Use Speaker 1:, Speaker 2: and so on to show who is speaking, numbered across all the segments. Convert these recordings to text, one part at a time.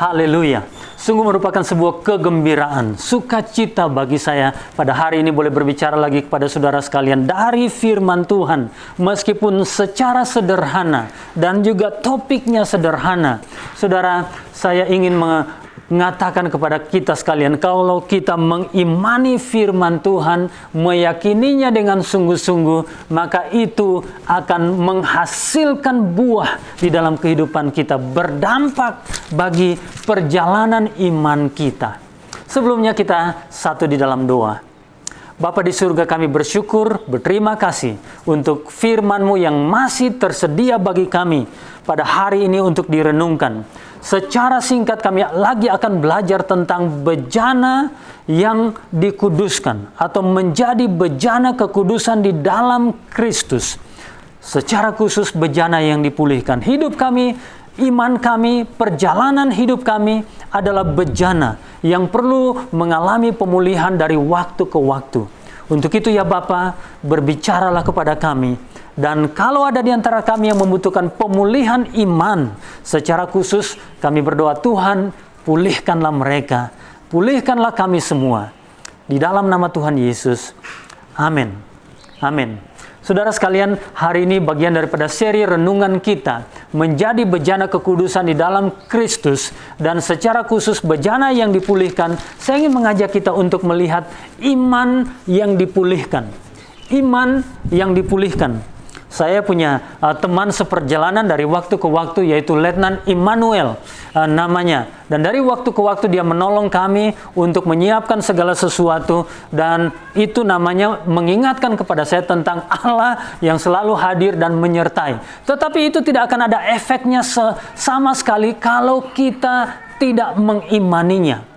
Speaker 1: Haleluya. Sungguh merupakan sebuah kegembiraan, sukacita bagi saya pada hari ini boleh berbicara lagi kepada saudara sekalian dari firman Tuhan. Meskipun secara sederhana dan juga topiknya sederhana. Saudara, saya ingin mengatakan kepada kita sekalian, kalau kita mengimani firman Tuhan, meyakininya dengan sungguh-sungguh, maka itu akan menghasilkan buah di dalam kehidupan kita, berdampak bagi perjalanan iman kita. Sebelumnya kita satu di dalam doa. Bapa di surga, kami bersyukur, berterima kasih untuk firman-Mu yang masih tersedia bagi kami pada hari ini untuk direnungkan. Secara singkat kami lagi akan belajar tentang bejana yang dikuduskan atau menjadi bejana kekudusan di dalam Kristus. Secara khusus bejana yang dipulihkan. Hidup kami, iman kami, perjalanan hidup kami adalah bejana yang perlu mengalami pemulihan dari waktu ke waktu. Untuk itu ya Bapa, berbicaralah kepada kami. Dan kalau ada di antara kami yang membutuhkan pemulihan iman, secara khusus kami berdoa, Tuhan, pulihkanlah mereka. Pulihkanlah kami semua. Di dalam nama Tuhan Yesus. Amin. Amin. Saudara sekalian, hari ini bagian daripada seri renungan kita menjadi bejana kekudusan di dalam Kristus, dan secara khusus bejana yang dipulihkan. Saya ingin mengajak kita untuk melihat iman yang dipulihkan. Iman yang dipulihkan. Saya punya teman seperjalanan dari waktu ke waktu, yaitu Letnan Immanuel namanya. Dan dari waktu ke waktu dia menolong kami untuk menyiapkan segala sesuatu. Dan itu namanya mengingatkan kepada saya tentang Allah yang selalu hadir dan menyertai. Tetapi itu tidak akan ada efeknya sama sekali kalau kita tidak mengimaninya.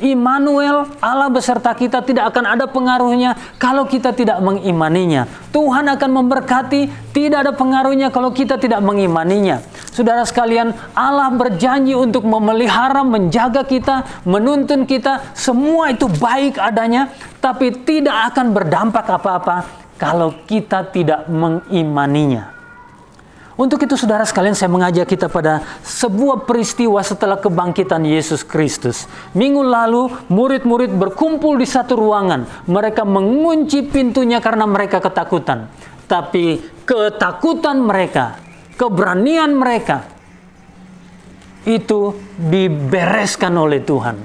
Speaker 1: Immanuel, Allah beserta kita, tidak akan ada pengaruhnya kalau kita tidak mengimaninya. Tuhan akan memberkati, tidak ada pengaruhnya kalau kita tidak mengimaninya. Saudara sekalian, Allah berjanji untuk memelihara, menjaga kita, menuntun kita. Semua itu baik adanya, tapi tidak akan berdampak apa-apa kalau kita tidak mengimaninya. Untuk itu saudara sekalian, saya mengajak kita pada sebuah peristiwa setelah kebangkitan Yesus Kristus. Minggu lalu murid-murid berkumpul di satu ruangan. Mereka mengunci pintunya karena mereka ketakutan. Tapi ketakutan mereka, keberanian mereka, itu dibereskan oleh Tuhan.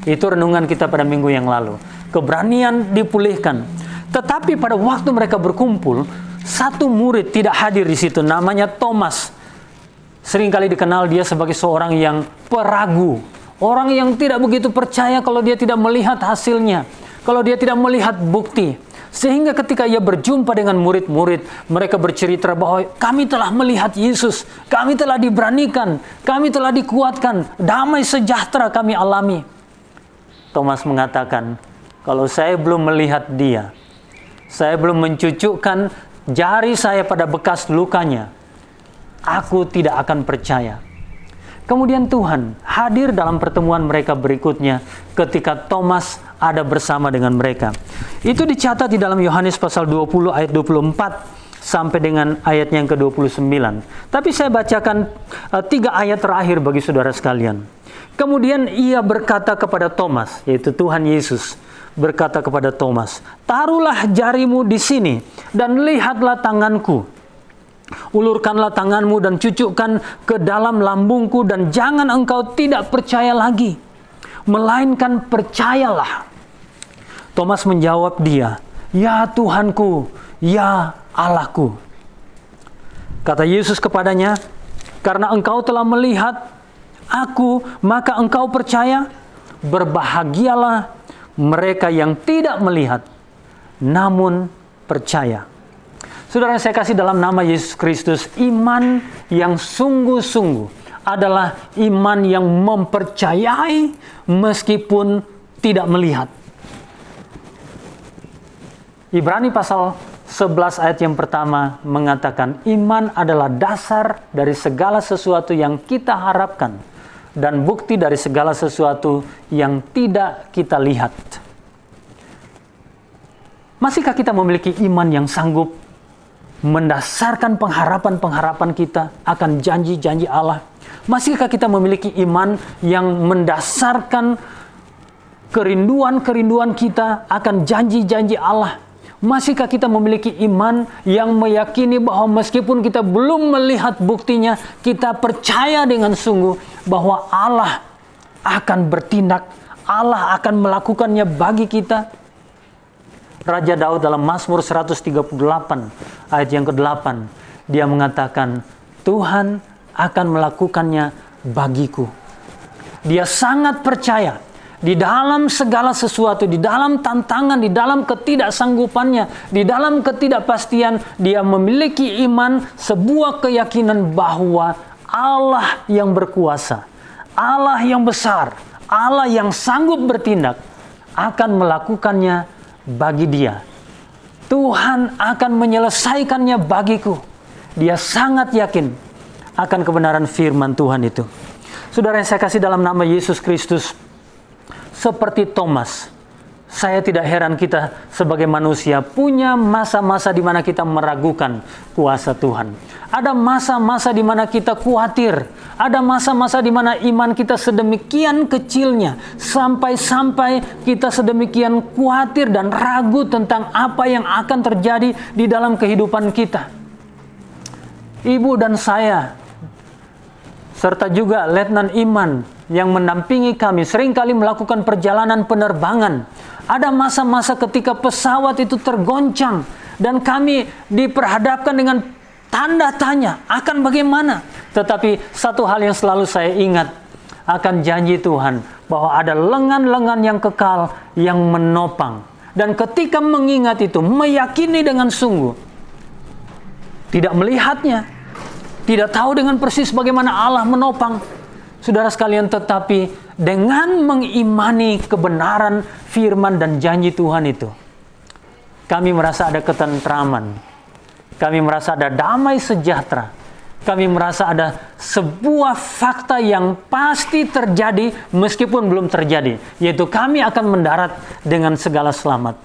Speaker 1: Itu renungan kita pada minggu yang lalu. Keberanian dipulihkan. Tetapi pada waktu mereka berkumpul, satu murid tidak hadir di situ, namanya Thomas. Seringkali dikenal dia sebagai seorang yang peragu. Orang yang tidak begitu percaya kalau dia tidak melihat hasilnya. Kalau dia tidak melihat bukti. Sehingga ketika ia berjumpa dengan murid-murid, mereka bercerita bahwa kami telah melihat Yesus. Kami telah diberanikan. Kami telah dikuatkan. Damai sejahtera kami alami. Thomas mengatakan, kalau saya belum melihat dia, saya belum mencucukkan jari saya pada bekas lukanya, aku tidak akan percaya. Kemudian Tuhan hadir dalam pertemuan mereka berikutnya ketika Thomas ada bersama dengan mereka. Itu dicatat di dalam Yohanes pasal 20 ayat 24 sampai dengan ayatnya yang ke-29. Tapi saya bacakan 3 ayat terakhir bagi saudara sekalian. Kemudian ia berkata kepada Thomas, yaitu Tuhan Yesus, berkata kepada Thomas, taruhlah jarimu di sini dan lihatlah tanganku. Ulurkanlah tanganmu dan cucukkan ke dalam lambungku, dan jangan engkau tidak percaya lagi, melainkan percayalah. Thomas menjawab dia, ya Tuhanku, ya Allahku. Kata Yesus kepadanya, karena engkau telah melihat aku, maka engkau percaya. Berbahagialah mereka yang tidak melihat, namun percaya. Saudara saya kasih dalam nama Yesus Kristus, iman yang sungguh-sungguh adalah iman yang mempercayai meskipun tidak melihat. Ibrani pasal 11 ayat yang pertama mengatakan, iman adalah dasar dari segala sesuatu yang kita harapkan dan bukti dari segala sesuatu yang tidak kita lihat. Masihkah kita memiliki iman yang sanggup mendasarkan pengharapan-pengharapan kita akan janji-janji Allah? Masihkah kita memiliki iman yang mendasarkan kerinduan-kerinduan kita akan janji-janji Allah? Masihkah kita memiliki iman yang meyakini bahwa meskipun kita belum melihat buktinya, kita percaya dengan sungguh bahwa Allah akan bertindak, Allah akan melakukannya bagi kita? Raja Daud dalam Mazmur 138 ayat yang ke-8, dia mengatakan, Tuhan akan melakukannya bagiku. Dia sangat percaya di dalam segala sesuatu, di dalam tantangan, di dalam ketidaksanggupannya, di dalam ketidakpastian, dia memiliki iman, sebuah keyakinan bahwa Allah yang berkuasa, Allah yang besar, Allah yang sanggup bertindak akan melakukannya bagi dia. Tuhan akan menyelesaikannya bagiku. Dia sangat yakin akan kebenaran firman Tuhan itu. Saudara yang saya kasih dalam nama Yesus Kristus, seperti Thomas, saya tidak heran kita sebagai manusia punya masa-masa di mana kita meragukan kuasa Tuhan. Ada masa-masa di mana kita khawatir. Ada masa-masa di mana iman kita sedemikian kecilnya, sampai-sampai kita sedemikian khawatir dan ragu tentang apa yang akan terjadi di dalam kehidupan kita. Ibu dan saya, serta juga Letnan Iman yang mendampingi kami, seringkali melakukan perjalanan penerbangan. Ada masa-masa ketika pesawat itu tergoncang dan kami diperhadapkan dengan tanda tanya akan bagaimana. Tetapi satu hal yang selalu saya ingat akan janji Tuhan, bahwa ada lengan-lengan yang kekal yang menopang. Dan ketika mengingat itu, meyakini dengan sungguh, tidak melihatnya, tidak tahu dengan persis bagaimana Allah menopang, saudara sekalian, tetapi dengan mengimani kebenaran firman dan janji Tuhan itu, kami merasa ada ketentraman, kami merasa ada damai sejahtera, kami merasa ada sebuah fakta yang pasti terjadi meskipun belum terjadi, yaitu kami akan mendarat dengan segala selamat.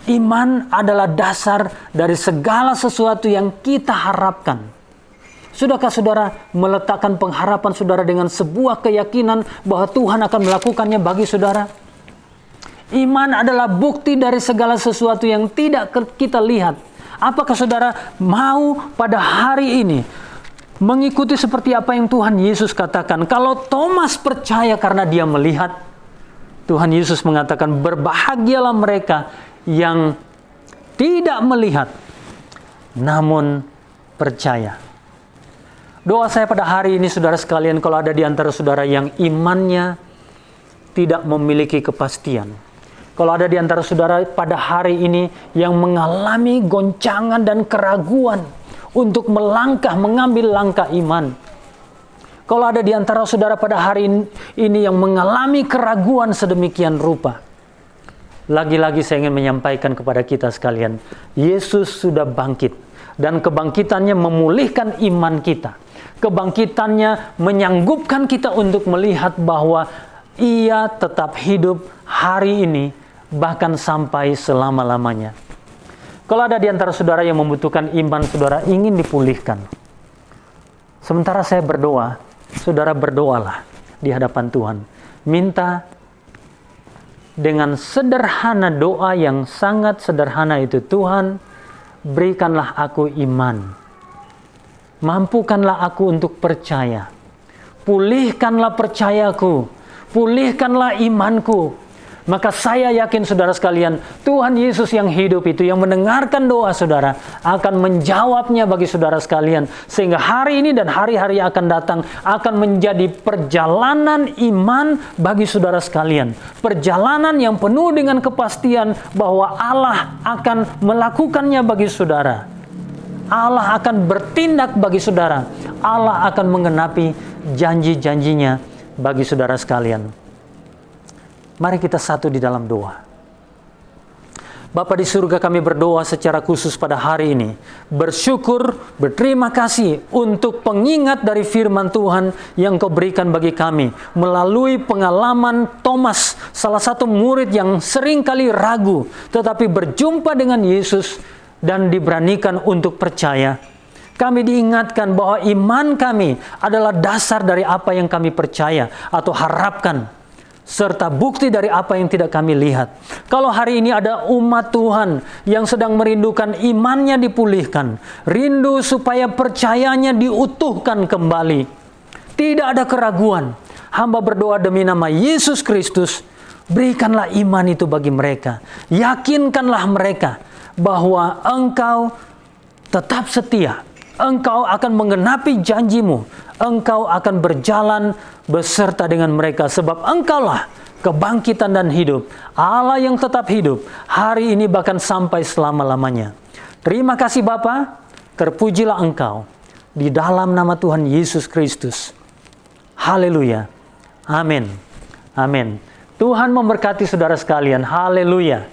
Speaker 1: Iman adalah dasar dari segala sesuatu yang kita harapkan. Sudahkah saudara meletakkan pengharapan saudara dengan sebuah keyakinan bahwa Tuhan akan melakukannya bagi saudara? Iman adalah bukti dari segala sesuatu yang tidak kita lihat. Apakah saudara mau pada hari ini mengikuti seperti apa yang Tuhan Yesus katakan? Kalau Thomas percaya karena dia melihat, Tuhan Yesus mengatakan, berbahagialah mereka yang tidak melihat namun percaya. Doa saya pada hari ini, saudara sekalian, kalau ada di antara saudara yang imannya tidak memiliki kepastian, kalau ada di antara saudara pada hari ini yang mengalami goncangan dan keraguan untuk melangkah, mengambil langkah iman, kalau ada di antara saudara pada hari ini yang mengalami keraguan sedemikian rupa, lagi-lagi saya ingin menyampaikan kepada kita sekalian, Yesus sudah bangkit, dan kebangkitannya memulihkan iman kita. Kebangkitannya menyanggupkan kita untuk melihat bahwa Ia tetap hidup hari ini, bahkan sampai selama-lamanya. Kalau ada di antara saudara yang membutuhkan iman saudara ingin dipulihkan, sementara saya berdoa, saudara berdoalah di hadapan Tuhan. Minta dengan sederhana, doa yang sangat sederhana itu, Tuhan, berikanlah aku iman. Mampukanlah aku untuk percaya. Pulihkanlah percayaku. Pulihkanlah imanku. Maka saya yakin saudara sekalian, Tuhan Yesus yang hidup itu, yang mendengarkan doa saudara, akan menjawabnya bagi saudara sekalian. Sehingga hari ini dan hari-hari akan datang akan menjadi perjalanan iman bagi saudara sekalian. Perjalanan yang penuh dengan kepastian bahwa Allah akan melakukannya bagi saudara. Allah akan bertindak bagi saudara. Allah akan menggenapi janji-janjinya bagi saudara sekalian. Mari kita satu di dalam doa. Bapa di surga, kami berdoa secara khusus pada hari ini. Bersyukur, berterima kasih untuk pengingat dari firman Tuhan yang Kau berikan bagi kami. Melalui pengalaman Thomas, salah satu murid yang seringkali ragu, tetapi berjumpa dengan Yesus dan diberanikan untuk percaya. Kami diingatkan bahwa iman kami adalah dasar dari apa yang kami percaya atau harapkan, serta bukti dari apa yang tidak kami lihat. Kalau hari ini ada umat Tuhan yang sedang merindukan imannya dipulihkan, rindu supaya percayanya diutuhkan kembali, tidak ada keraguan, hamba berdoa demi nama Yesus Kristus, berikanlah iman itu bagi mereka. Yakinkanlah mereka bahwa Engkau tetap setia. Engkau akan menggenapi janjimu. Engkau akan berjalan beserta dengan mereka. Sebab Engkaulah kebangkitan dan hidup. Allah yang tetap hidup. Hari ini bahkan sampai selama-lamanya. Terima kasih Bapa. Terpujilah Engkau. Di dalam nama Tuhan Yesus Kristus. Haleluya. Amin. Amin. Tuhan memberkati saudara sekalian. Haleluya.